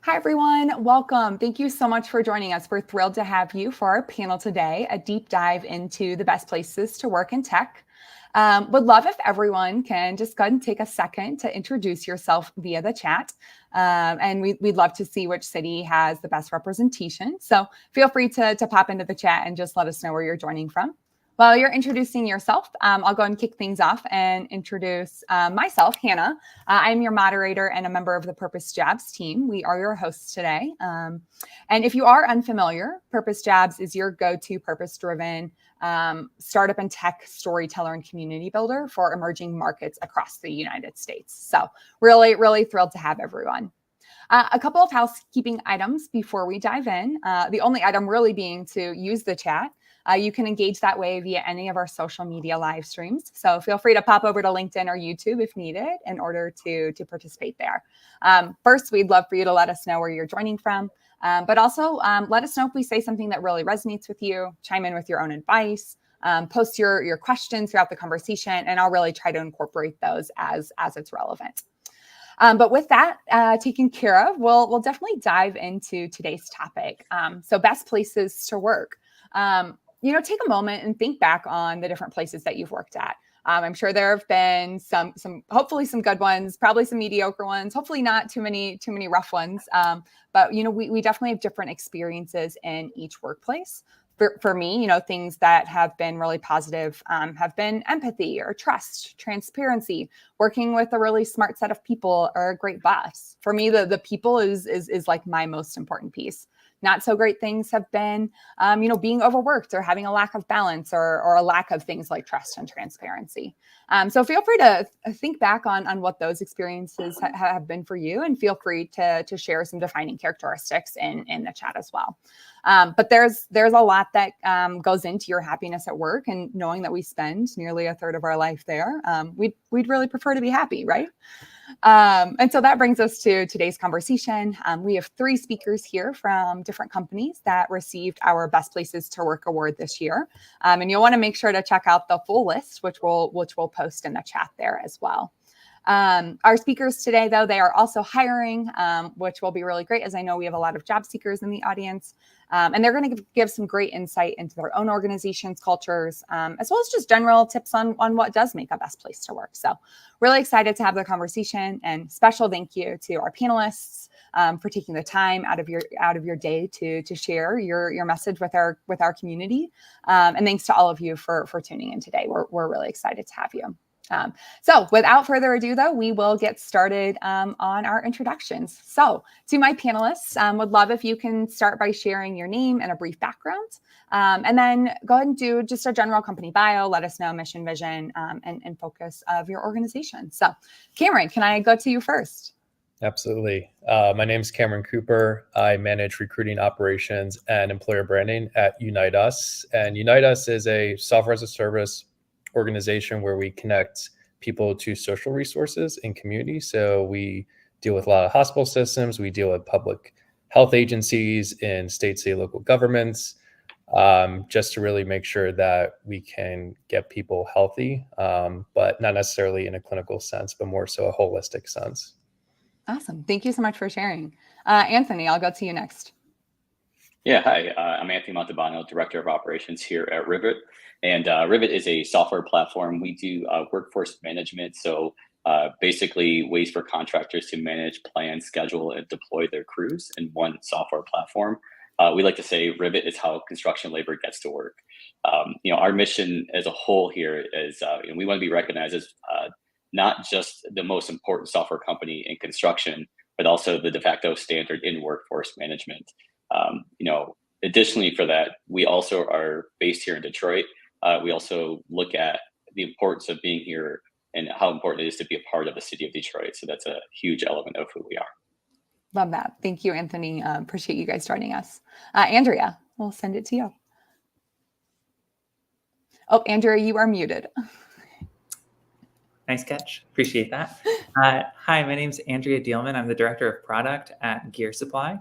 Hi, everyone. Welcome. Thank you so much for joining us. We're thrilled to have you for our panel today, a deep dive into the best places to work in tech. Would love if everyone can just go ahead and take a second to introduce yourself via the chat. And we'd love to see which city has the best representation. So feel free to pop into the chat and just let us know where you're joining from. While you're introducing yourself, I'll go and kick things off and introduce myself, Hannah. I'm your moderator and a member of the Purpose Jobs team. We are your hosts today. And if you are unfamiliar, Purpose Jobs is your go-to purpose-driven startup and tech storyteller and community builder for emerging markets across the United States. So really, really thrilled to have everyone. A couple of housekeeping items before we dive in. The only item really being to use the chat. You can engage that way via any of our social media live streams. So feel free to pop over to LinkedIn or YouTube if needed in order to participate there. First, we'd love for you to let us know where you're joining from, but also let us know if we say something that really resonates with you, chime in with your own advice, post your questions throughout the conversation, and I'll really try to incorporate those as it's relevant. But with that taken care of, we'll definitely dive into today's topic. So best places to work. Take a moment and think back on the different places that you've worked at. I'm sure there have been some, hopefully some good ones, probably some mediocre ones, hopefully not too many rough ones. But we definitely have different experiences in each workplace. For me, things that have been really positive have been empathy or trust, transparency, working with a really smart set of people or a great boss. For me, the people is like my most important piece. Not so great things have been, being overworked or having a lack of balance or a lack of things like trust and transparency. So feel free to think back on what those experiences have been for you, and feel free to share some defining characteristics in the chat as well. But there's a lot that goes into your happiness at work, and knowing that we spend nearly a third of our life there, we'd really prefer to be happy, right? And so that brings us to today's conversation. We have 3 speakers here from different companies that received our Best Places to Work award this year. And you'll want to make sure to check out the full list, which we'll post in the chat there as well. Our speakers today, though, they are also hiring, which will be really great, as I know we have a lot of job seekers in the audience. And they're going to give some great insight into their own organization's cultures, as well as just general tips on what does make a best place to work. So really excited to have the conversation, and special thank you to our panelists for taking the time out of your day to share your message with our community. And thanks to all of you for tuning in today. We're really excited to have you. So without further ado, though, we will get started on our introductions. So to my panelists, would love if you can start by sharing your name and a brief background, and then go ahead and do just a general company bio, let us know mission, vision, and focus of your organization. So Cameron, can I go to you first? Absolutely. My name is Cameron Cooper. I manage recruiting operations and employer branding at Unite Us. And Unite Us is a software as a service organization where we connect people to social resources in community. So we deal with a lot of hospital systems. We deal with public health agencies in state, local governments, just to really make sure that we can get people healthy, but not necessarily in a clinical sense, but more so a holistic sense. Awesome. Thank you so much for sharing. Anthony, I'll go to you next. Yeah, hi, I'm Anthony Montalbano, Director of Operations here at Rivet. And Rivet is a software platform. We do workforce management. So basically ways for contractors to manage, plan, schedule, and deploy their crews in one software platform. We like to say Rivet is how construction labor gets to work. Our mission as a whole here is we want to be recognized as not just the most important software company in construction, but also the de facto standard in workforce management. Additionally for that, we also are based here in Detroit. We also look at the importance of being here and how important it is to be a part of the city of Detroit. So that's a huge element of who we are. Love that. Thank you, Anthony. Appreciate you guys joining us. Andrea, we'll send it to you. Oh, Andrea, you are muted. Nice catch. Appreciate that. Hi, my name is Andrea Dealman. I'm the Director of Product at Gear Supply.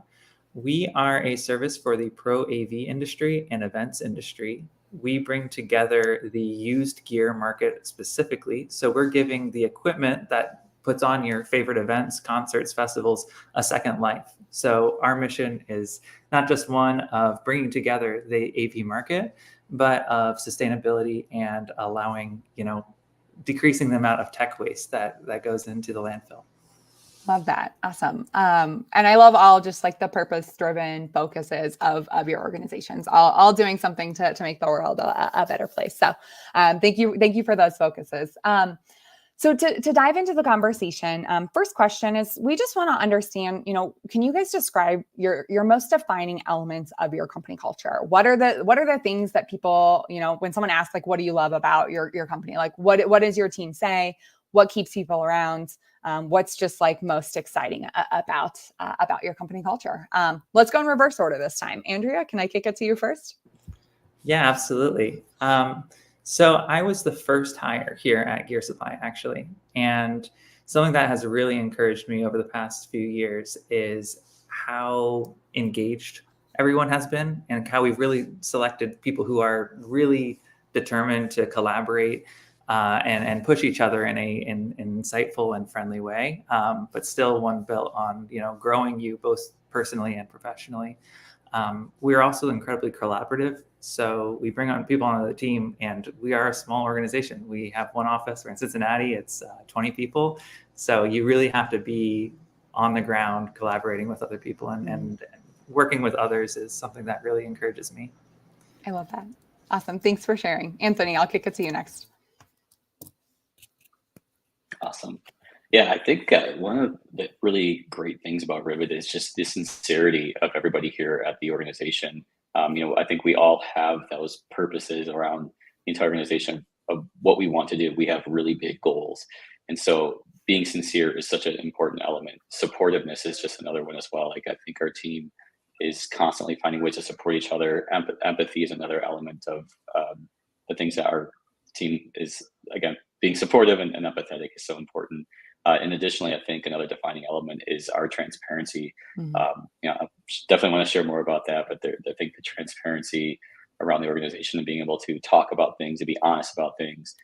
We are a service for the pro AV industry and events industry. We bring together the used gear market specifically. So we're giving the equipment that puts on your favorite events, concerts, festivals, a second life. So our mission is not just one of bringing together the AV market, but of sustainability and allowing, decreasing the amount of tech waste that goes into the landfill. Love that. Awesome. And I love all just like the purpose-driven focuses of your organizations, all doing something to make the world a better place. So thank you for those focuses. So to dive into the conversation, first question is, we just want to understand, can you guys describe your most defining elements of your company culture? What are the things that people, when someone asks, like, what do you love about your company? Like, what does your team say? What keeps people around? What's just like most exciting about your company culture? Let's go in reverse order this time. Andrea, can I kick it to you first? Yeah, absolutely. So I was the first hire here at Gear Supply, actually. And something that has really encouraged me over the past few years is how engaged everyone has been and how we've really selected people who are really determined to collaborate and push each other in an insightful and friendly way, but still one built on, growing you both personally and professionally. We're also incredibly collaborative. So we bring on people onto the team, and we are a small organization. We have one office. We're in Cincinnati. It's 20 people. So you really have to be on the ground collaborating with other people, and working with others is something that really encourages me. I love that. Awesome. Thanks for sharing. Anthony, I'll kick it to you next. Awesome. Yeah, I think one of the really great things about Rivet is just the sincerity of everybody here at the organization. I think we all have those purposes around the entire organization of what we want to do. We have really big goals. And so being sincere is such an important element. Supportiveness is just another one as well. Like, I think our team is constantly finding ways to support each other. Empathy is another element of the things that our team is, again, being supportive and empathetic is so important. And additionally, I think another defining element is our transparency. I definitely want to share more about that, but I think the transparency around the organization and being able to talk about things and be honest about things,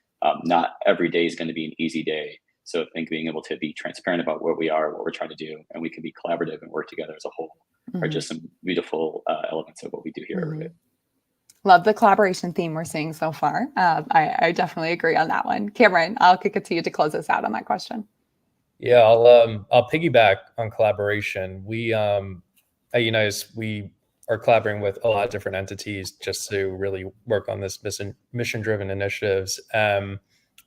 not every day is going to be an easy day. So I think being able to be transparent about where we are, what we're trying to do, and we can be collaborative and work together as a whole are just some beautiful elements of what we do here at Rivet. Love the collaboration theme we're seeing so far. I definitely agree on that one. Cameron, I'll kick it to you to close us out on that question. Yeah, I'll piggyback on collaboration. We at Unitas, we are collaborating with a lot of different entities just to really work on this mission-driven initiatives.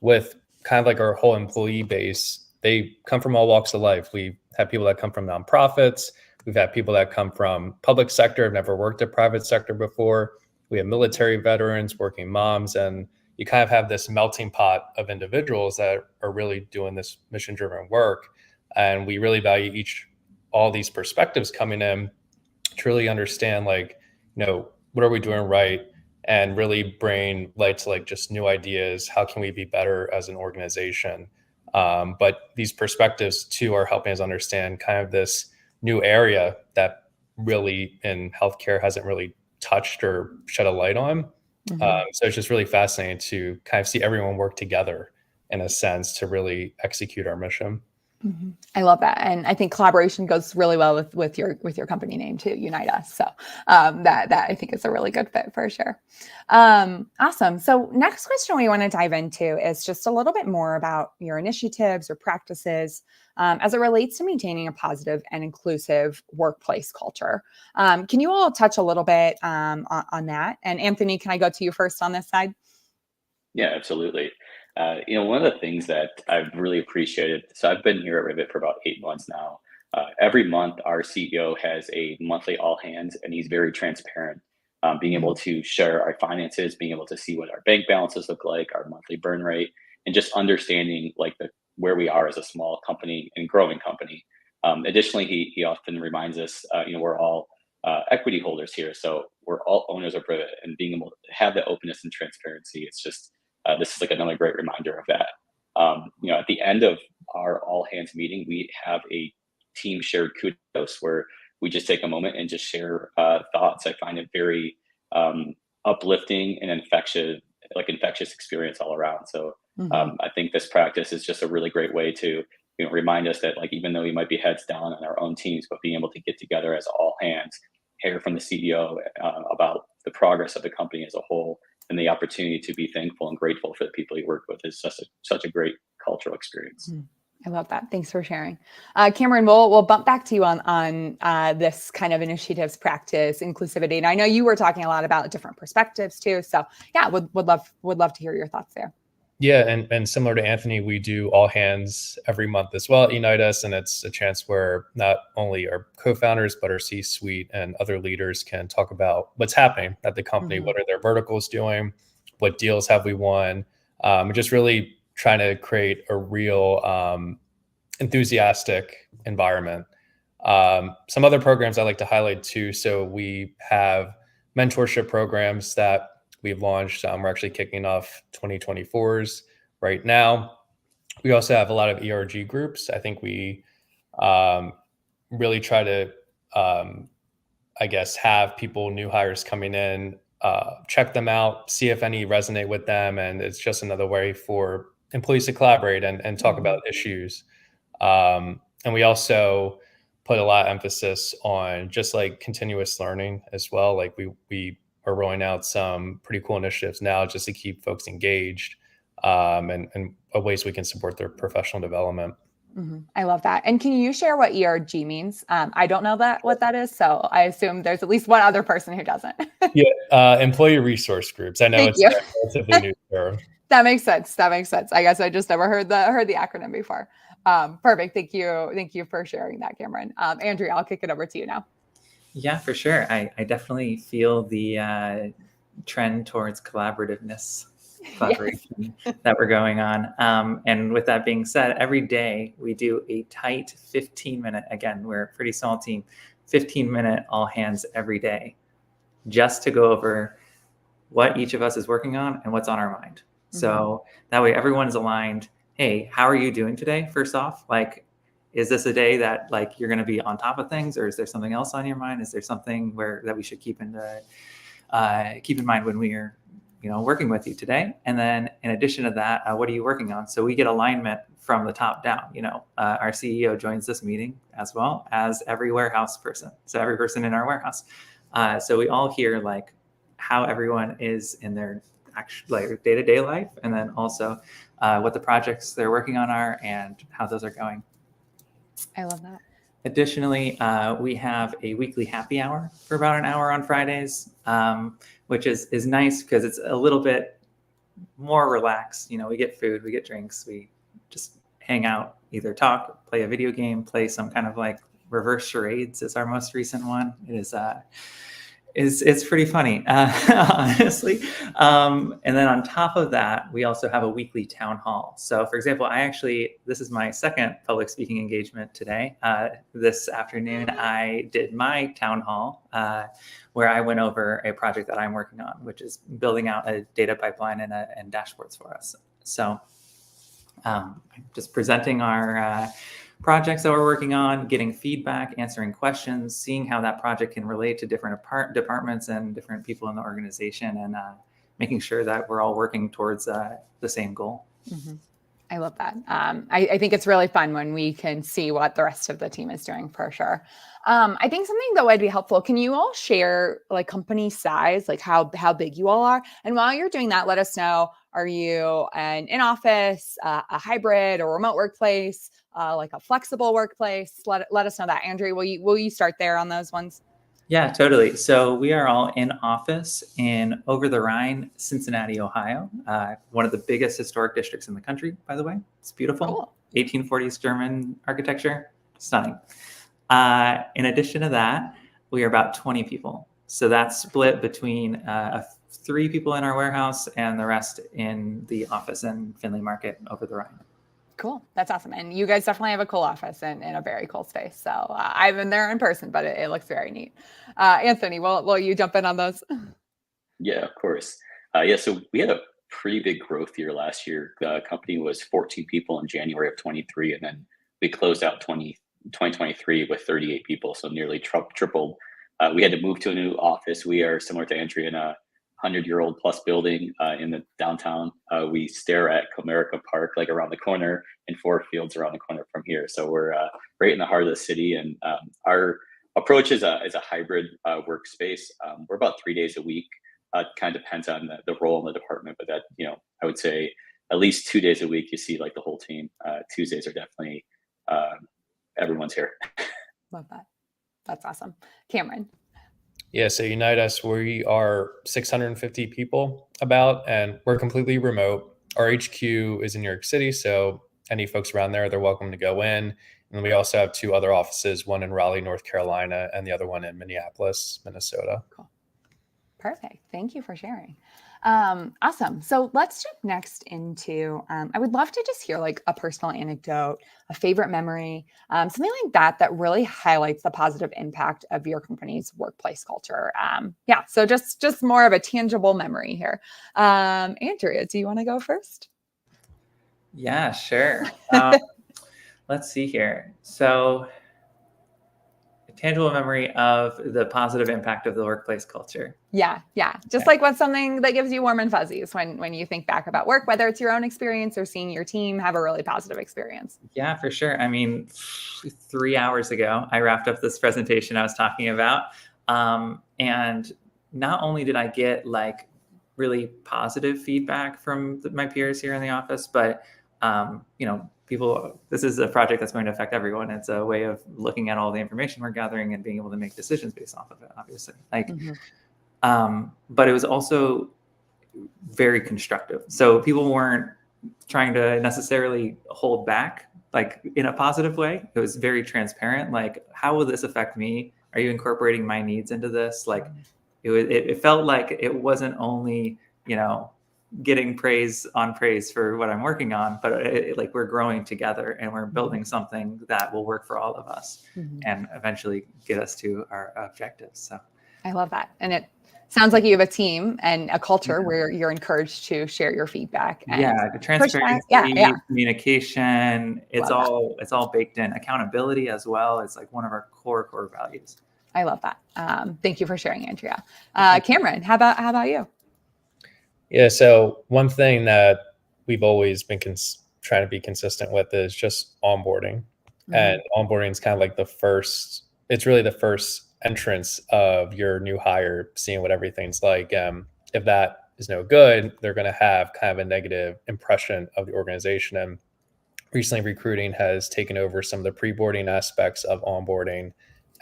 With kind of like our whole employee base, they come from all walks of life. We have people that come from nonprofits. We've had people that come from public sector, have never worked at private sector before. We have military veterans, working moms, and you kind of have this melting pot of individuals that are really doing this mission-driven work. And we really value all these perspectives coming in to really understand, like, what are we doing right, and really bring light to like just new ideas. How can we be better as an organization? But these perspectives too are helping us understand kind of this new area that really in healthcare hasn't really touched or shed a light on. So it's just really fascinating to kind of see everyone work together in a sense to really execute our mission. I love that, and I think collaboration goes really well with your company name too, Unitas. So that I think is a really good fit for sure. Awesome. So next question we want to dive into is just a little bit more about your initiatives or practices as it relates to maintaining a positive and inclusive workplace culture. Can you all touch a little bit on that? And Anthony, can I go to you first on this side? Yeah, absolutely. One of the things that I've really appreciated, so I've been here at Rivet for about 8 months now. Every month, our CEO has a monthly all hands, and he's very transparent, being able to share our finances, being able to see what our bank balances look like, our monthly burn rate, and just understanding like where we are as a small company and growing company. Additionally, he often reminds us, we're all equity holders here, so we're all owners of Rivet, and being able to have that openness and transparency, it's just this is like another great reminder of that. At the end of our all hands meeting, we have a team shared kudos where we just take a moment and just share thoughts. I find it very uplifting and infectious experience all around. So I think this practice is just a really great way to remind us that like even though we might be heads down on our own teams, but being able to get together as all hands, hear from the CEO about the progress of the company as a whole, and the opportunity to be thankful and grateful for the people you work with is such a great cultural experience. I love that. Thanks for sharing. Cameron, we'll bump back to you on this kind of initiatives, practice, inclusivity. And I know you were talking a lot about different perspectives too. So yeah, would love to hear your thoughts there. Yeah, and similar to Anthony, we do all hands every month as well at Unite Us, and it's a chance where not only our co-founders but our C-suite and other leaders can talk about what's happening at the company, what are their verticals doing, what deals have we won, just really trying to create a real enthusiastic environment. Some other programs I like to highlight too. So we have mentorship programs that we've launched. We're actually kicking off 2024s right now. We also have a lot of ERG groups. I think we really try to, have people, new hires coming in, check them out, see if any resonate with them. And it's just another way for employees to collaborate and talk about issues. And we also put a lot of emphasis on just like continuous learning as well. Like we are rolling out some pretty cool initiatives now just to keep folks engaged and ways we can support their professional development. I love that. And can you share what ERG means? I don't know what that is. So I assume there's at least one other person who doesn't. Employee resource groups. I know it's a relatively new term. That makes sense. I guess I just never heard the acronym before. Perfect. Thank you for sharing that, Cameron. Andrea, I'll kick it over to you now. Yeah, for sure. I definitely feel the trend towards collaboration that we're going on. And with that being said, every day we do a tight 15-minute, again, we're a pretty small team, 15-minute all hands every day, just to go over what each of us is working on and what's on our mind. So that way everyone's aligned. Hey, how are you doing today? First off, like, is this a day that like you're going to be on top of things, or is there something else on your mind? Is there something that we should keep in mind when we are, working with you today? And then in addition to that, what are you working on? So we get alignment from the top down. Our CEO joins this meeting as well as every warehouse person. So every person in our warehouse. So we all hear like how everyone is in their day-to-day life, and then also what the projects they're working on are and how those are going. I love that. Additionally, we have a weekly happy hour for about an hour on Fridays, which is nice because it's a little bit more relaxed. We get food, we get drinks, we just hang out, either talk, play a video game, play some kind of like reverse charades is our most recent one. It is it's pretty funny, honestly. And then on top of that, we also have a weekly town hall. So for example, this is my second public speaking engagement today. This afternoon, I did my town hall where I went over a project that I'm working on, which is building out a data pipeline and dashboards for us. So just presenting our projects that we're working on, getting feedback, answering questions, seeing how that project can relate to different departments and different people in the organization, and making sure that we're all working towards the same goal. I love that. I think it's really fun when we can see what the rest of the team is doing, for sure. I think something that would be helpful, can you all share like company size, like how big you all are? And while you're doing that, let us know, are you an in-office, a hybrid or remote workplace, like a flexible workplace? Let us know that. Andrea, will you start there on those ones? Yeah, totally. So we are all in office in Over the Rhine, Cincinnati, Ohio. One of the biggest historic districts in the country, by the way. It's beautiful. Cool. 1840s German architecture, stunning. In addition to that, we are about 20 people. So that's split between 3 people in our warehouse and the rest in the office in Findlay Market, Over the Rhine. Cool. That's awesome. And you guys definitely have a cool office and a very cool space. So I've been there in person, but it looks very neat. Anthony, will you jump in on those? Yeah, of course. So we had a pretty big growth year last year. The company was 14 people in January of 23, and then we closed out 2023 with 38 people, so nearly tripled. We had to move to a new office. We are similar to Andrea in 100-year-old plus building in the downtown. We stare at Comerica Park, like around the corner, and Ford Field's around the corner from here. So we're right in the heart of the city, and our approach is a hybrid workspace. We're about 3 days a week. Kind of depends on the role in the department, but that, I would say at least 2 days a week you see like the whole team. Tuesdays are definitely everyone's here. Love that. That's awesome. Cameron. Yeah, so Unite Us, we are 650 people about, and we're completely remote. Our HQ is in New York City, so any folks around there, they're welcome to go in. And we also have 2 other offices, one in Raleigh, North Carolina, and the other one in Minneapolis, Minnesota. Cool. Perfect. Thank you for sharing. Awesome. So let's jump next into, I would love to just hear like a personal anecdote, a favorite memory, something like that really highlights the positive impact of your company's workplace culture. Yeah. So just more of a tangible memory here. Andrea, do you want to go first? Yeah, sure. Let's see here. So a tangible memory of the positive impact of the workplace culture. Yeah. Just like what's something that gives you warm and fuzzies when you think back about work, whether it's your own experience or seeing your team have a really positive experience. Yeah, for sure. I mean, 3 hours ago, I wrapped up this presentation I was talking about. And not only did I get like really positive feedback from my peers here in the office, but people, this is a project that's going to affect everyone. It's a way of looking at all the information we're gathering and being able to make decisions based off of it, obviously. But it was also very constructive. So people weren't trying to necessarily hold back, like in a positive way. It was very transparent. Like, how will this affect me? Are you incorporating my needs into this? Like, it felt like it wasn't only, getting praise on praise for what I'm working on, but like we're growing together and we're building something that will work for all of us and eventually get us to our objectives. So I love that. And it sounds like you have a team and a culture where you're encouraged to share your feedback. And the transparency, communication, it's all baked in. Accountability as well. It's like one of our core values. I love that. Thank you for sharing, Andrea. Cameron, how about you? Yeah, so one thing that we've always been trying to be consistent with is just onboarding. And onboarding is kind of like it's really the first entrance of your new hire, seeing what everything's like. If that is no good, they're going to have kind of a negative impression of the organization. And recently recruiting has taken over some of the pre-boarding aspects of onboarding.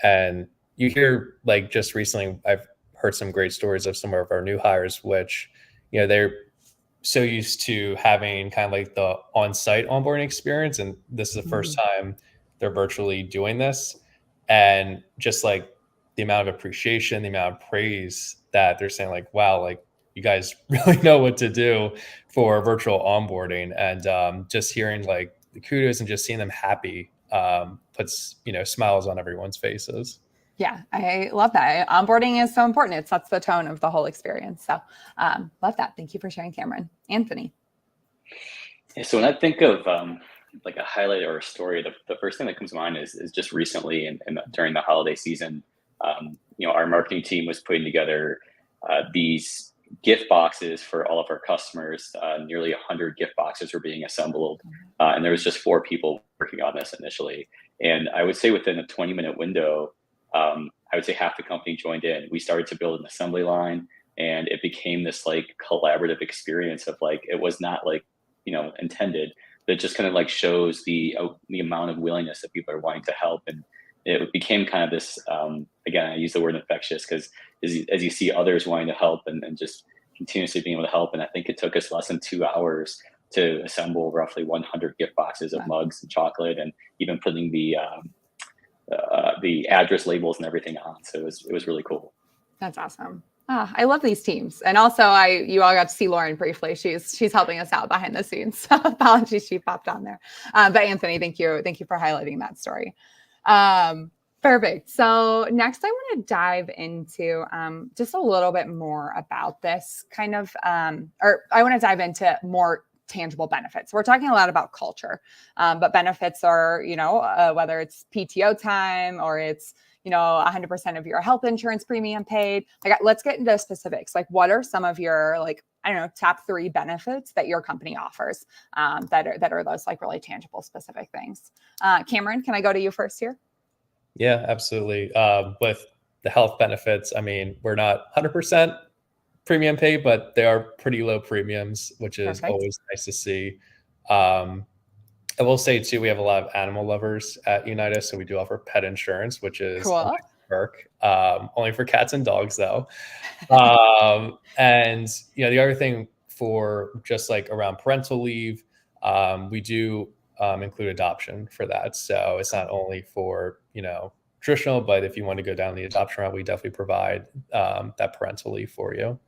And you hear, like, just recently, I've heard some great stories of some of our new hires, which they're so used to having kind of like the on-site onboarding experience. And this is the first time they're virtually doing this. And just like the amount of appreciation, the amount of praise that they're saying, like, wow, like you guys really know what to do for virtual onboarding. And just hearing like the kudos and just seeing them happy puts, smiles on everyone's faces. Yeah, I love that. Onboarding is so important. It sets the tone of the whole experience. So love that. Thank you for sharing, Cameron. Anthony. Yeah, so when I think of like a highlight or a story, the first thing that comes to mind is just recently and during the holiday season, our marketing team was putting together these gift boxes for all of our customers. Nearly 100 gift boxes were being assembled. And there was just 4 people working on this initially. And I would say within a 20-minute window, I would say half the company joined in. We started to build an assembly line, and it became this like collaborative experience of like, it was not like, intended, but it just kind of like shows the amount of willingness that people are wanting to help. And it became kind of this, again, I use the word infectious because as you see others wanting to help and just continuously being able to help. And I think it took us less than 2 hours to assemble roughly 100 gift boxes of mugs and chocolate, and even putting the address labels and everything on. So it was really cool. That's awesome. I love these teams. And also you all got to see Lauren briefly. She's helping us out behind the scenes. So apologies, she popped on there. But Anthony, thank you for highlighting that story. Perfect. So next I want to dive into just a little bit more about this kind of, or I want to dive into more tangible benefits. We're talking a lot about culture, but benefits are, whether it's PTO time or it's, 100% of your health insurance premium paid. Like, let's get into specifics. Like, what are some of your, top 3 benefits that your company offers that are those like really tangible, specific things? Cameron, can I go to you first here? Yeah, absolutely. With the health benefits, I mean, we're not 100% premium pay, but they are pretty low premiums, which is Perfect. always nice to see. I will say too, we have a lot of animal lovers at Unitas, so we do offer pet insurance, which is Cool. a nice perk. Only for cats and dogs though. And the other thing for just like around parental leave, we do include adoption for that. So it's not only for traditional, but if you want to go down the adoption route, we definitely provide that parental leave for you.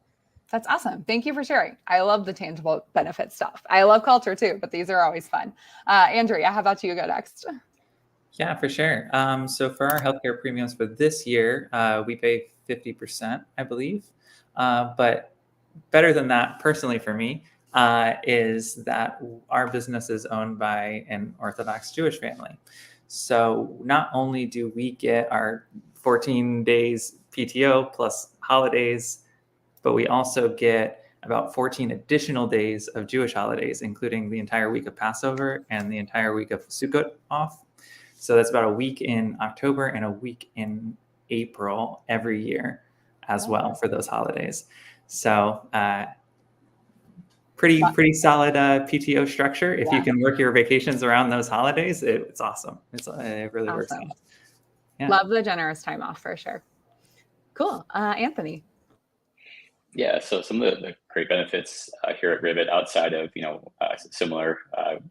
That's awesome. Thank you for sharing. I love the tangible benefit stuff. I love culture too, but these are always fun. Andrea, how about you go next? Yeah, for sure. So for our healthcare premiums for this year, we pay 50%, I believe. But better than that, personally for me, is that our business is owned by an Orthodox Jewish family. So not only do we get our 14 days PTO plus holidays, but we also get about 14 additional days of Jewish holidays, including the entire week of Passover and the entire week of Sukkot off. So that's about a week in October and a week in April every year as well for those holidays. So pretty solid PTO structure. If you can work your vacations around those holidays, it's awesome. It really works out. Yeah. Love the generous time off for sure. Cool. Anthony. Yeah, so some of the great benefits here at Rivet, outside of similar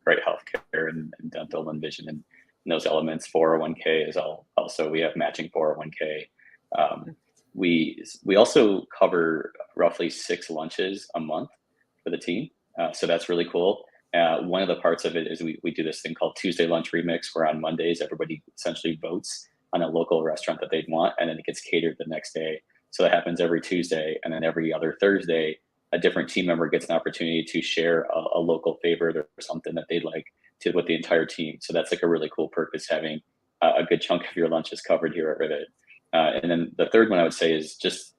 great healthcare and dental and vision and those elements, 401k is also, we have matching 401k. We also cover roughly 6 lunches a month for the team, so that's really cool. One of the parts of it is we do this thing called Tuesday Lunch Remix, where on Mondays everybody essentially votes on a local restaurant that they'd want, and then it gets catered the next day. So that happens every Tuesday, and then every other Thursday, a different team member gets an opportunity to share a local favorite or something that they'd like to with the entire team. So that's like a really cool perk, is having a good chunk of your lunches covered here at Rivet. And then the third one I would say is just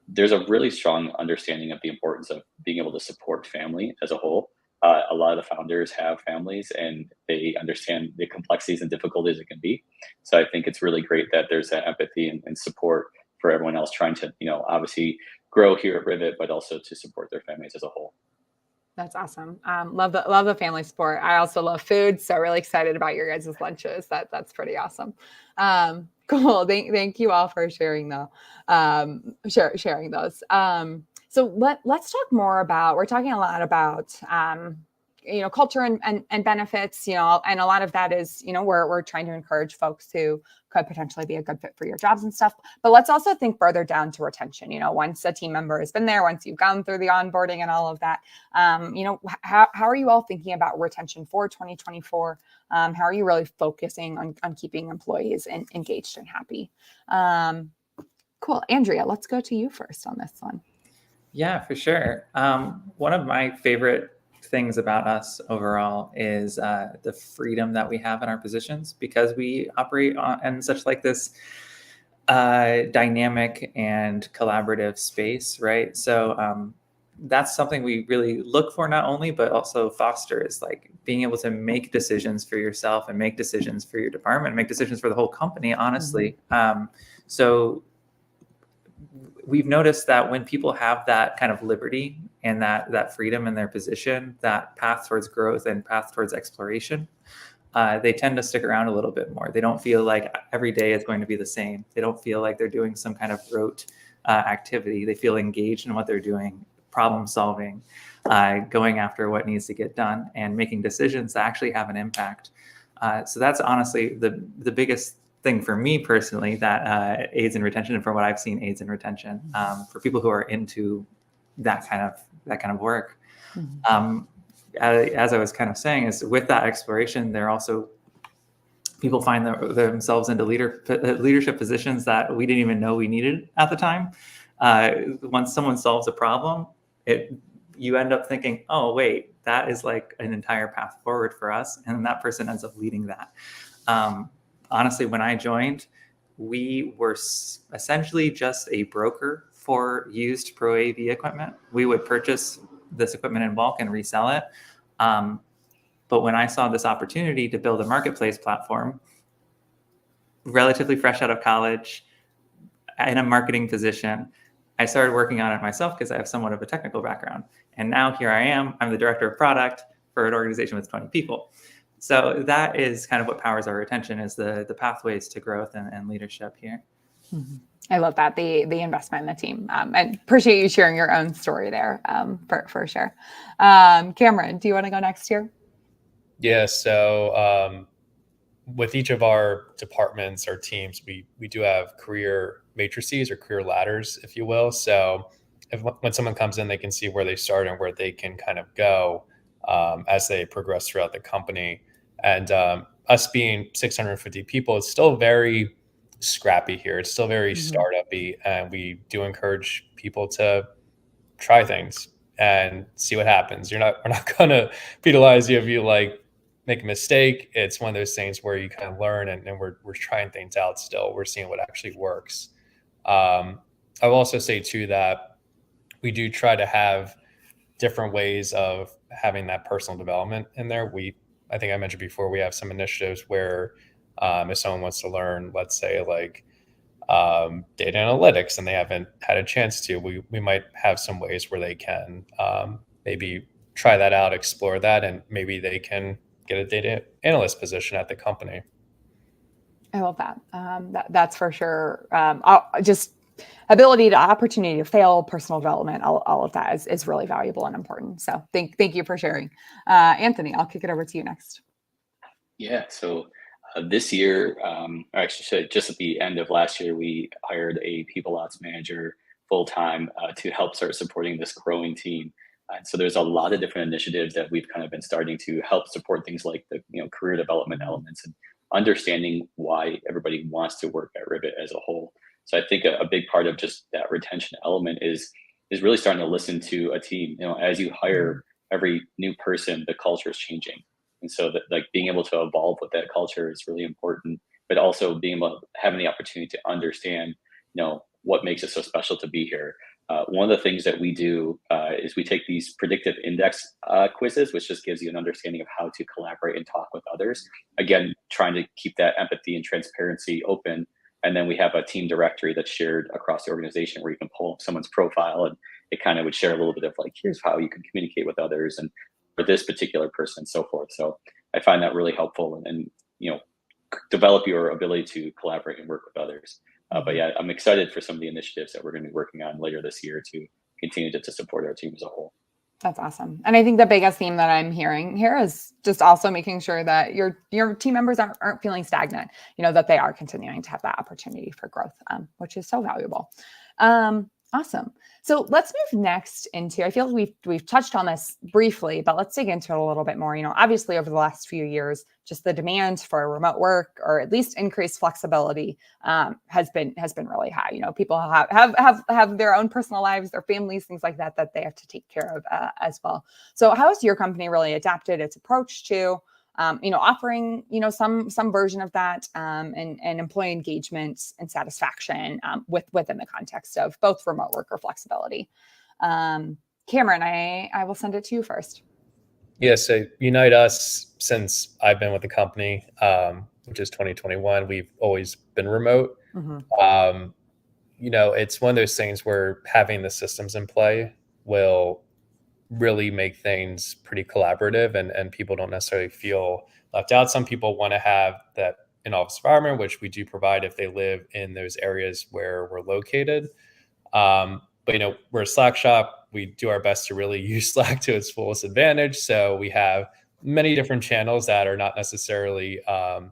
there's a really strong understanding of the importance of being able to support family as a whole. A lot of the founders have families, and they understand the complexities and difficulties it can be. So I think it's really great that there's that empathy and support for everyone else trying to, obviously grow here at Rivet, but also to support their families as a whole. That's awesome. Love the family support. I also love food, so really excited about your guys' lunches. That's pretty awesome. Cool. Thank you all for sharing though. Sharing those. So let's talk more about. We're talking a lot about culture and benefits. And a lot of that is we're trying to encourage folks who could potentially be a good fit for your jobs and stuff. But let's also think further down to retention. Once a team member has been there, once you've gone through the onboarding and all of that, how are you all thinking about retention for 2024? How are you really focusing on keeping employees engaged and happy? Cool. Andrea, let's go to you first on this one. Yeah, for sure. One of my favorite things about us overall is the freedom that we have in our positions, because we operate in such like this dynamic and collaborative space, right? So that's something we really look for, not only, but also foster, is like being able to make decisions for yourself and make decisions for your department, make decisions for the whole company, honestly. So we've noticed that when people have that kind of liberty and that freedom in their position, that path towards growth and path towards exploration, they tend to stick around a little bit more. They don't feel like every day is going to be the same. They don't feel like they're doing some kind of rote activity. They feel engaged in what they're doing, problem solving, going after what needs to get done, and making decisions that actually have an impact. So that's honestly the biggest thing for me personally that aids in retention, and from what I've seen aids in retention for people who are into that kind of work. As I was kind of saying, is with that exploration, there also people find themselves into leadership positions that we didn't even know we needed at the time. Once someone solves a problem, you end up thinking, oh, wait, that is like an entire path forward for us. And that person ends up leading that. Honestly, when I joined, we were essentially just a broker for used Pro AV equipment. We would purchase this equipment in bulk and resell it. But when I saw this opportunity to build a marketplace platform, relatively fresh out of college, in a marketing position, I started working on it myself because I have somewhat of a technical background. And now here I am, I'm the director of product for an organization with 20 people. So that is kind of what powers our retention, is the pathways to growth and leadership here. Mm-hmm. I love that, the investment in the team. And appreciate you sharing your own story there, for sure. Cameron, do you want to go next here? Yeah, so with each of our departments or teams, we do have career matrices or career ladders, if you will. So when someone comes in, they can see where they start and where they can kind of go as they progress throughout the company. And us being 650 people, it's still very scrappy here. It's still very startup-y, and we do encourage people to try things and see what happens. We're not going to penalize you if you like make a mistake. It's one of those things where you kind of learn, and we're trying things out still. We're seeing what actually works. I will also say too that we do try to have different ways of having that personal development in there. I think I mentioned before, we have some initiatives where if someone wants to learn, let's say like data analytics, and they haven't had a chance to, we might have some ways where they can maybe try that out, explore that, and maybe they can get a data analyst position at the company. I love that. That's for sure. Just opportunity to fail, personal development, all of that is really valuable and important. So thank you for sharing. Anthony, I'll kick it over to you next. Yeah. So this year, or actually just at the end of last year, we hired a people ops manager full-time to help start supporting this growing team. And so there's a lot of different initiatives that we've kind of been starting to help support things like the career development elements and understanding why everybody wants to work at Rivet as a whole. So I think a big part of just that retention element is really starting to listen to a team. As you hire every new person, the culture is changing. And so that, like, being able to evolve with that culture is really important, but also being able to having the opportunity to understand, what makes it so special to be here. One of the things that we do is we take these predictive index quizzes, which just gives you an understanding of how to collaborate and talk with others. Again, trying to keep that empathy and transparency open. And then we have a team directory that's shared across the organization where you can pull up someone's profile, and it kind of would share a little bit of like, here's how you can communicate with others and for this particular person and so forth. So I find that really helpful and develop your ability to collaborate and work with others. But yeah, I'm excited for some of the initiatives that we're going to be working on later this year to continue to support our team as a whole. That's awesome. And I think the biggest theme that I'm hearing here is just also making sure that your team members aren't feeling stagnant, that they are continuing to have that opportunity for growth, which is so valuable. Awesome. So let's move next into, I feel like we've touched on this briefly, but let's dig into it a little bit more. Obviously over the last few years, just the demand for remote work, or at least increased flexibility, has been really high. People have their own personal lives, their families, things like that they have to take care of as well. So how has your company really adapted its approach to offering, some version of that, and employee engagement and satisfaction, within the context of both remote work or flexibility? Cameron, I will send it to you first. Yeah, so Unite Us, since I've been with the company, which is 2021, we've always been remote. Mm-hmm. It's one of those things where having the systems in play will really make things pretty collaborative, and people don't necessarily feel left out. Some people want to have that in-office environment, which we do provide if they live in those areas where we're located. But we're a Slack shop. We do our best to really use Slack to its fullest advantage. So we have many different channels that are not necessarily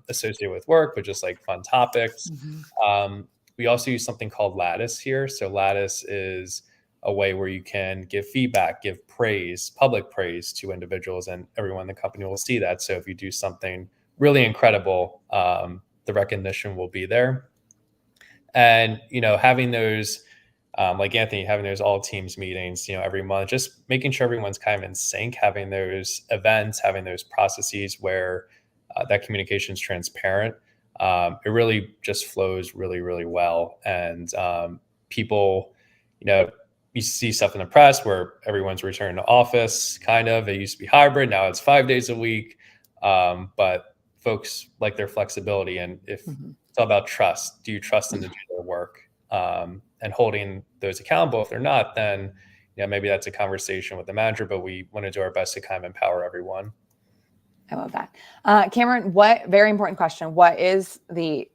associated with work, but just like fun topics. Mm-hmm. We also use something called Lattice here. So Lattice is a way where you can give feedback, give praise, public praise to individuals, and everyone in the company will see that. So if you do something really incredible, the recognition will be there. And, having those like Anthony, having those all teams meetings, every month, just making sure everyone's kind of in sync, having those events, having those processes where that communication is transparent. It really just flows really, really well. And people, you see stuff in the press where everyone's returning to office, kind of. It used to be hybrid. Now it's 5 days a week. But folks like their flexibility. And if it's all about trust, do you trust them to do their work? And holding those accountable. If they're not, then maybe that's a conversation with the manager, but we want to do our best to kind of empower everyone. I love that. Cameron, very important question. What is the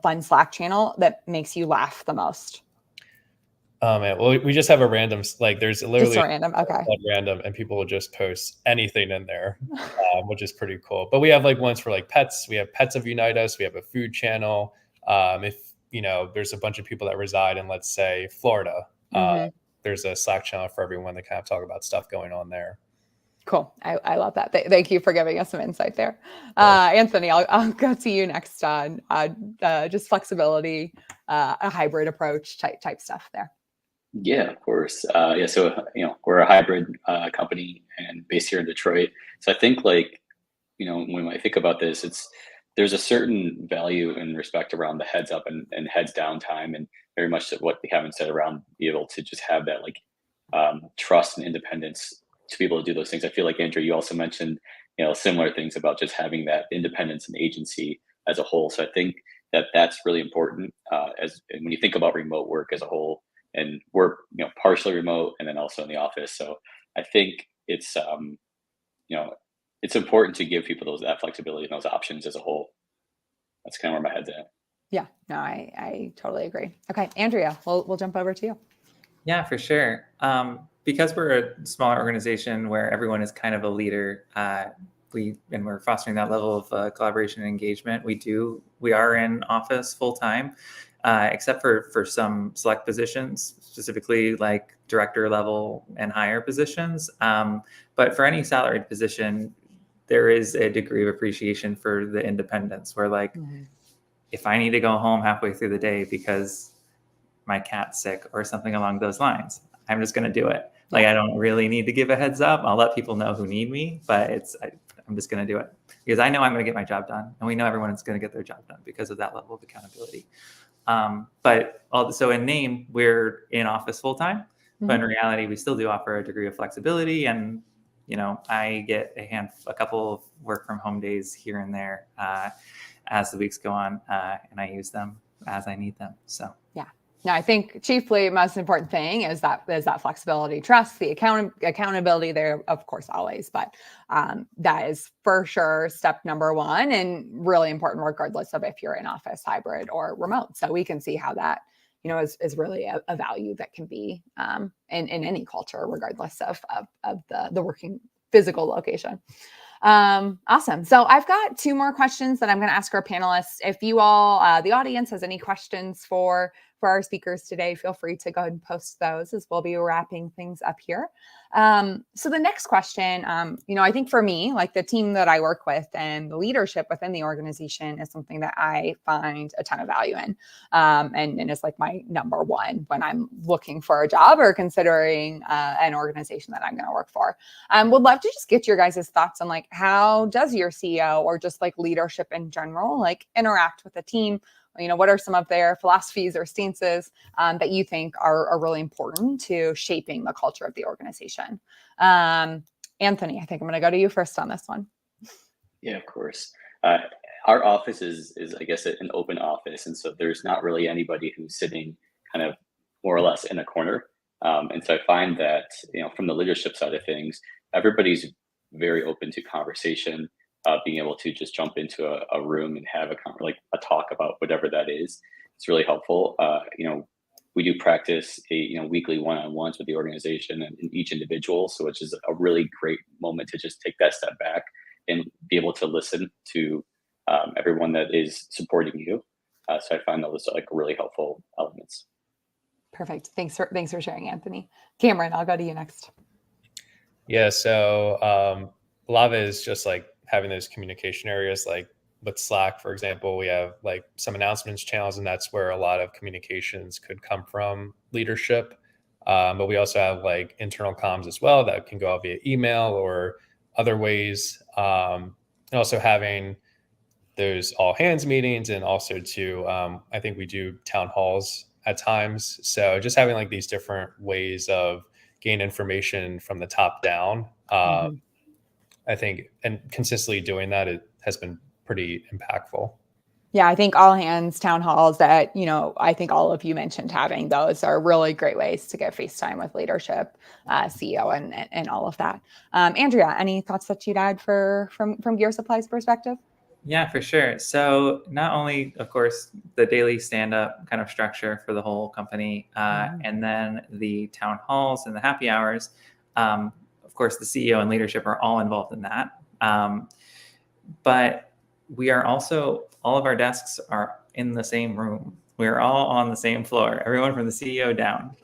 fun Slack channel that makes you laugh the most? Oh man, well, we just have a random, there's literally just random. Okay. Random, and people will just post anything in there, which is pretty cool. But we have ones for pets. We have Pets of Unite Us. We have a food channel. If there's a bunch of people that reside in, let's say, Florida, there's a Slack channel for everyone to kind of talk about stuff going on there. Cool. I love that. Thank you for giving us some insight there. Anthony, I'll go to you next on just flexibility, a hybrid approach type stuff there. Yeah, of course. So, we're a hybrid company and based here in Detroit. So I think when I think about this, there's a certain value in respect around the heads up and heads down time, and very much what we haven't said around be able to just have that trust and independence to be able to do those things. I feel like, Andrew, you also mentioned, similar things about just having that independence and agency as a whole. So I think that's really important and when you think about remote work as a whole, and we're, partially remote and then also in the office. So I think it's, it's important to give people that flexibility and those options as a whole. That's kind of where my head's at. Yeah, no, I totally agree. Okay, Andrea, we'll jump over to you. Yeah, for sure. Because we're a smaller organization where everyone is kind of a leader, we're fostering that level of collaboration and engagement. We are in office full time, except for some select positions, specifically like director level and higher positions. But for any salaried position, there is a degree of appreciation for the independence where if I need to go home halfway through the day because my cat's sick or something along those lines, I'm just going to do it. I don't really need to give a heads up. I'll let people know who need me, but I'm just going to do it because I know I'm going to get my job done, and we know everyone's going to get their job done because of that level of accountability. But also in name, we're in office full time, but in reality, we still do offer a degree of flexibility. And, I get a couple of work from home days here and there as the weeks go on, and I use them as I need them. So, yeah. No, I think chiefly most important thing is that flexibility, trust, the accountability there, of course, always, but that is for sure step number one and really important regardless of if you're in office, hybrid, or remote. So we can see how that, is really a value that can be in any culture, regardless of the working physical location. Awesome. So I've got 2 more questions that I'm going to ask our panelists. If you all, the audience, has any questions for our speakers today, feel free to go ahead and post those as we'll be wrapping things up here. So the next question, I think for me, the team that I work with and the leadership within the organization is something that I find a ton of value in. And it's my number one when I'm looking for a job or considering an organization that I'm going to work for. Would love to just get your guys' thoughts on how does your CEO or just leadership in general, interact with the team? What are some of their philosophies or stances that you think are really important to shaping the culture of the organization? Anthony, I think I'm going to go to you first on this one. Yeah, of course. Our office is I guess, an open office. And so there's not really anybody who's sitting kind of more or less in a corner. And so I find that, from the leadership side of things, everybody's very open to conversation. Being able to just jump into a room and have a talk about whatever that is, it's really helpful. We do practice weekly one-on-ones with the organization and each individual, so which is a really great moment to just take that step back and be able to listen to everyone that is supporting you. So I find those really helpful elements. Perfect. Thanks for sharing, Anthony. Cameron, I'll go to you next. Yeah. So a lot of it is just having those communication areas, with Slack, for example, we have like some announcements channels, and that's where a lot of communications could come from leadership. But we also have like internal comms as well that can go out via email or other ways. And also having those all hands meetings, and also too, I think we do town halls at times. So just having like these different ways of gain information from the top down, I think, and consistently doing that, it has been pretty impactful. Yeah, I think all hands town halls that, I think all of you mentioned having those are really great ways to get face time with leadership, CEO and all of that. Andrea, any thoughts that you'd add from Gear Supply's perspective? Yeah, for sure. So not only, of course, the daily stand-up kind of structure for the whole company, and then the town halls and the happy hours. Of course, the CEO and leadership are all involved in that. But we are also, all of our desks are in the same room. We're all on the same floor, everyone from the CEO down.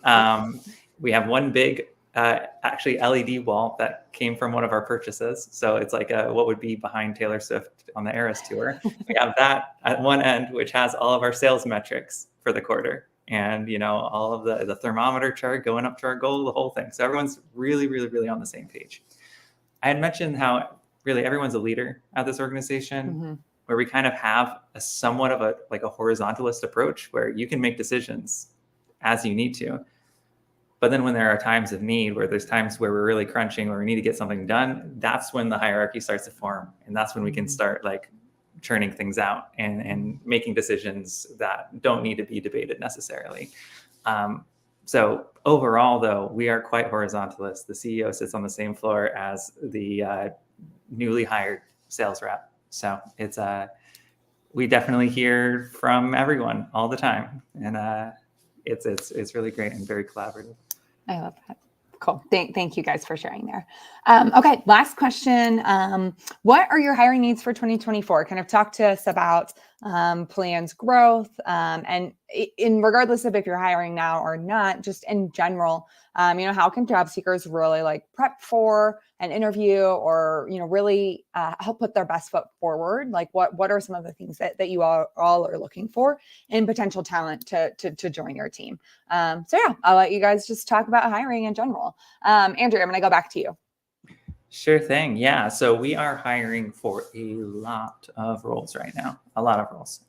We have one big, actually LED wall that came from one of our purchases. So it's like what would be behind Taylor Swift on the Eras tour. We have that at one end, which has all of our sales metrics for the quarter. And, all of the thermometer chart going up to our goal, the whole thing. So everyone's really, really, really on the same page. I had mentioned how really everyone's a leader at this organization, where we kind of have a somewhat of a horizontalist approach where you can make decisions as you need to. But then when there are times of need, where there's times where we're really crunching, where we need to get something done, that's when the hierarchy starts to form. And that's when we can start churning things out and making decisions that don't need to be debated necessarily. So overall, though, we are quite horizontalist. The CEO sits on the same floor as the newly hired sales rep. So it's we definitely hear from everyone all the time, and it's really great and very collaborative. I love that. Cool. Thank you guys for sharing there. Okay, last question. What are your hiring needs for 2024? Kind of talk to us about plans, growth, and regardless of if you're hiring now or not, just in general, how can job seekers really prep for an interview or, really help put their best foot forward? What are some of the things that you all are looking for in potential talent to join your team? So yeah, I'll let you guys just talk about hiring in general. Andrea, I'm going to go back to you. Sure thing. Yeah. So we are hiring for a lot of roles right now, a lot of roles.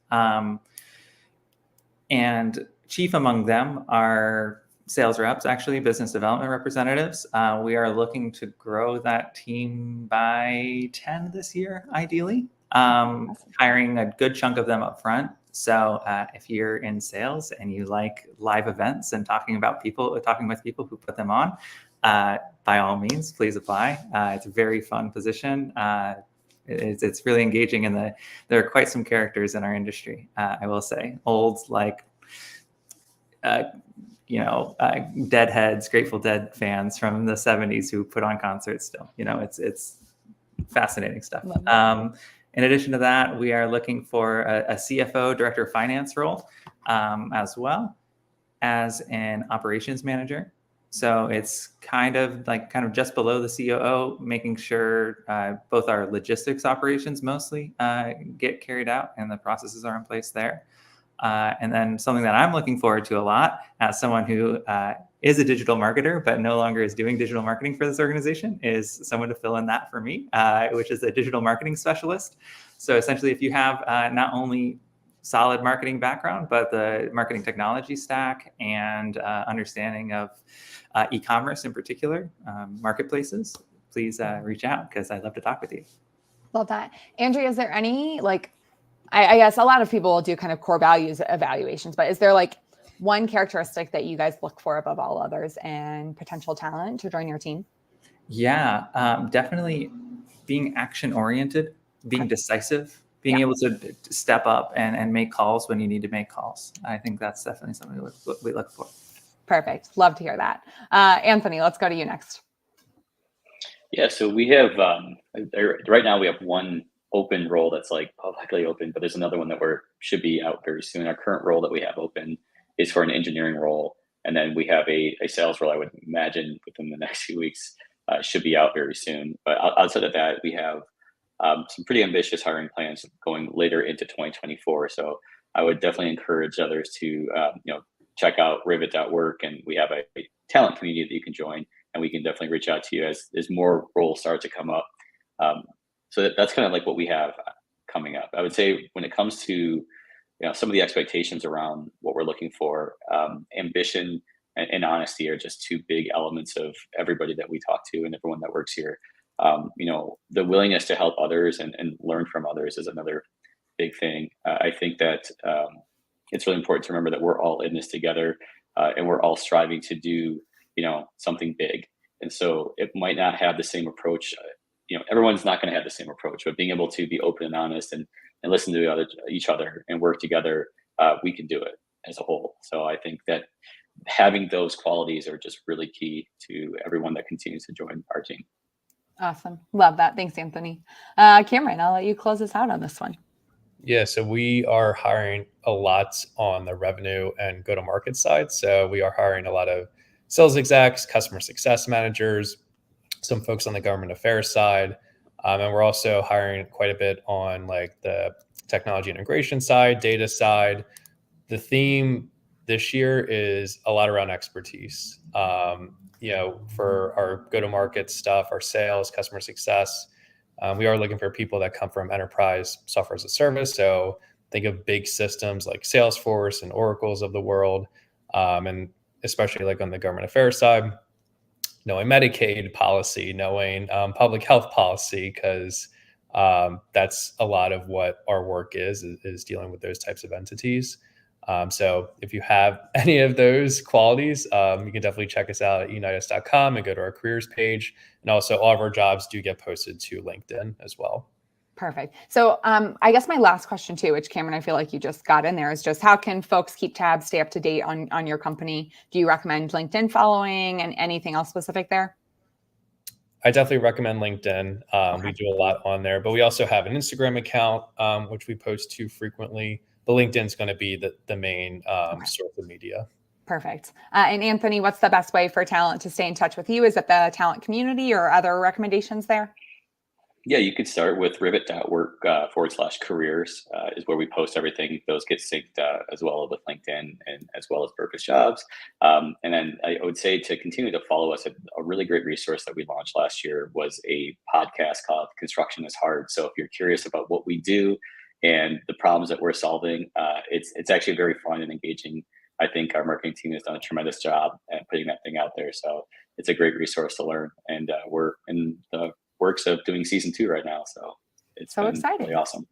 And chief among them are sales reps, actually business development representatives. We are looking to grow that team by 10 this year, ideally, hiring a good chunk of them up front. So if you're in sales and you like live events and talking with people who put them on, by all means, please apply. It's a very fun position. It's really engaging, and there are quite some characters in our industry. I will say, old Deadheads, Grateful Dead fans from the 70s who put on concerts still. It's fascinating stuff. In addition to that, we are looking for a CFO, director of finance role, as well as an operations manager. So it's kind of just below the COO, making sure both our logistics operations mostly get carried out and the processes are in place there. And then something that I'm looking forward to a lot as someone who is a digital marketer, but no longer is doing digital marketing for this organization, is someone to fill in that for me, which is a digital marketing specialist. So essentially, if you have not only solid marketing background, but the marketing technology stack and understanding of e-commerce in particular, marketplaces, please reach out because I'd love to talk with you. Love that. Andrea, is there any, I guess a lot of people will do kind of core values evaluations, but is there one characteristic that you guys look for above all others and potential talent to join your team? Yeah, definitely being action-oriented, being decisive, being able to step up and make calls when you need to make calls. I think that's definitely something we look for. Perfect. Love to hear that. Anthony, let's go to you next. Yeah, so we have, right now we have one open role that's publicly open, but there's another one that should be out very soon. Our current role that we have open is for an engineering role. And then we have a sales role, I would imagine within the next few weeks, should be out very soon. But outside of that, we have some pretty ambitious hiring plans going later into 2024. So I would definitely encourage others to check out Rivet.work, and we have a talent community that you can join, and we can definitely reach out to you as more roles start to come up. So that's kind of like what we have coming up. I would say when it comes to some of the expectations around what we're looking for, ambition and honesty are just two big elements of everybody that we talk to and everyone that works here. The willingness to help others and learn from others is another big thing. I think that it's really important to remember that we're all in this together, and we're all striving to do something big. And so it might not have the same approach. Everyone's not going to have the same approach, but being able to be open and honest and listen to each other and work together, we can do it as a whole. So I think that having those qualities are just really key to everyone that continues to join our team. Awesome. Love that. Thanks, Anthony. Cameron, I'll let you close us out on this one. Yeah, so we are hiring a lot on the revenue and go-to-market side. So we are hiring a lot of sales execs, customer success managers, some folks on the government affairs side. And we're also hiring quite a bit on like the technology integration side, data side. The theme this year is a lot around expertise. For our go-to-market stuff, our sales, customer success, we are looking for people that come from enterprise software as a service. So think of big systems like Salesforce and Oracles of the world, and especially like on the government affairs side, knowing Medicaid policy, knowing public health policy, because that's a lot of what our work is dealing with those types of entities. So if you have any of those qualities, you can definitely check us out at unitus.com and go to our careers page. And also all of our jobs do get posted to LinkedIn as well. Perfect. So I guess my last question too, which Cameron, I feel like you just got in there, is just how can folks keep tabs, stay up to date on your company? Do you recommend LinkedIn following and anything else specific there? I definitely recommend LinkedIn. Okay. We do a lot on there, but we also have an Instagram account, which we post to frequently. But LinkedIn is going to be the main source of media. Perfect. And Anthony, what's the best way for talent to stay in touch with you? Is it the talent community or other recommendations there? Yeah, you could start with rivet.work /careers is where we post everything. Those get synced as well with LinkedIn and as well as Purpose Jobs. And then I would say to continue to follow us, a really great resource that we launched last year was a podcast called Construction is Hard. So if you're curious about what we do and the problems that we're solving, it's actually very fun and engaging. I think our marketing team has done a tremendous job at putting that thing out there. So it's a great resource to learn. And we're in the works of doing season 2 right now. So it's so exciting. Really awesome.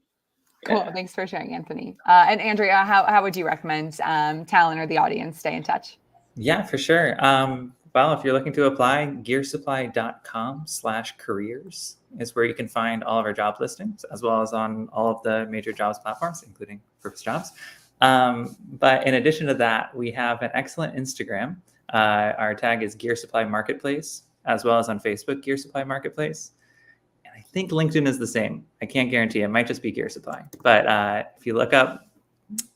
Cool. Yeah. Thanks for sharing, Anthony. And Andrea, how would you recommend talent or the audience stay in touch? Yeah, for sure. Well, if you're looking to apply, gearsupply.com/careers is where you can find all of our job listings, as well as on all of the major jobs platforms, including Purpose Jobs. But in addition to that, we have an excellent Instagram. Our tag is Gear Supply Marketplace, as well as on Facebook, Gear Supply Marketplace. And I think LinkedIn is the same. I can't guarantee. It might just be Gear Supply. But if you look up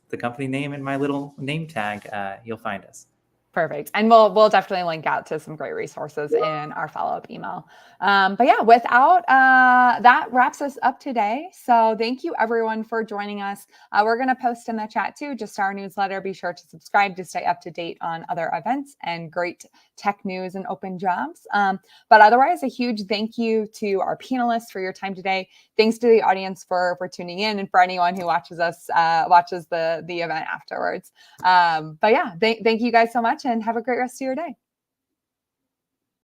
the company name in my little name tag, you'll find us. Perfect. And we'll definitely link out to some great resources in our follow-up email. But yeah, without that wraps us up today. So thank you everyone for joining us. We're going to post in the chat too, just our newsletter. Be sure to subscribe to stay up to date on other events and great tech news and open jobs. But otherwise, a huge thank you to our panelists for your time today. Thanks to the audience for tuning in, and for anyone who watches us, watches the event afterwards. But yeah, thank you guys so much, and have a great rest of your day.